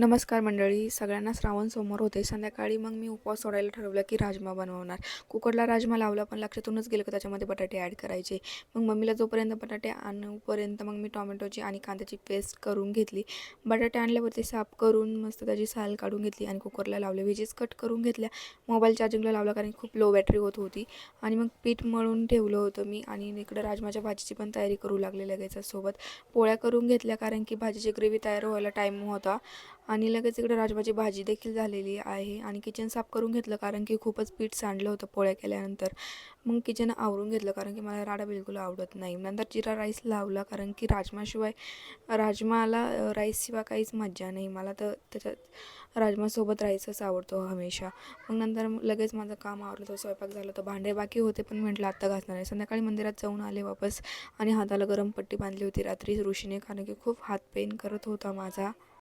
नमस्कार मंडळी, सगळ्यांना श्रावण सोमवार होते. संध्याकाळी मग मी उपवास सोडायला ठरवलं की राजमा बनवणार. कुकरला राजमा लावला, पण लक्षातूनच गेलं की त्याच्यामध्ये बटाटे ॲड करायचे. मग मम्मीला जोपर्यंत बटाटे आणूपर्यंत मग मी टोमॅटोची आणि कांद्याची पेस्ट करून घेतली. बटाटे आणल्यावरती साफ करून मस्त त्याची साल काढून घेतली आणि कुकरला लावले. व्हेजेस कट करून घेतल्या. मोबाईल चार्जिंगला लावला कारण खूप लो बॅटरी होत होती. आणि मग पीठ मळून ठेवलं होतं मी आणि इकडं राजमाच्या भाजीची पण तयारी करू लागले लगेच. सोबत पोळ्या करून घेतल्या कारण की भाजीची ग्रेव्ही तयार व्हायला टाईम होता. आणि लगेच इकडे राजमाची भाजी देखील झालेली आहे आणि किचन साफ करून घेतलं कारण की खूपच पीठ सांडलं होतं पोळ्या केल्यानंतर. मग किचन आवरून घेतलं कारण की मला राडा बिलकुल आवडत नाही. नंतर जिरा राईस लावला कारण की राजमाला राईसशिवाय काहीच मज्जा नाही. मला तर त्याच्यात राजमासोबत राईसच आवडतो हमेशा. मग नंतर लगेच माझं काम आवरलं, तर स्वयंपाक झालं, तर भांडे बाकी होते पण म्हटलं आत्ता घासणार आहे. संध्याकाळी मंदिरात जाऊन आले वापस आणि हाताला गरम पट्टी बांधली होती रात्री ऋषीने कारण की खूप हात पेन करत होता माझा.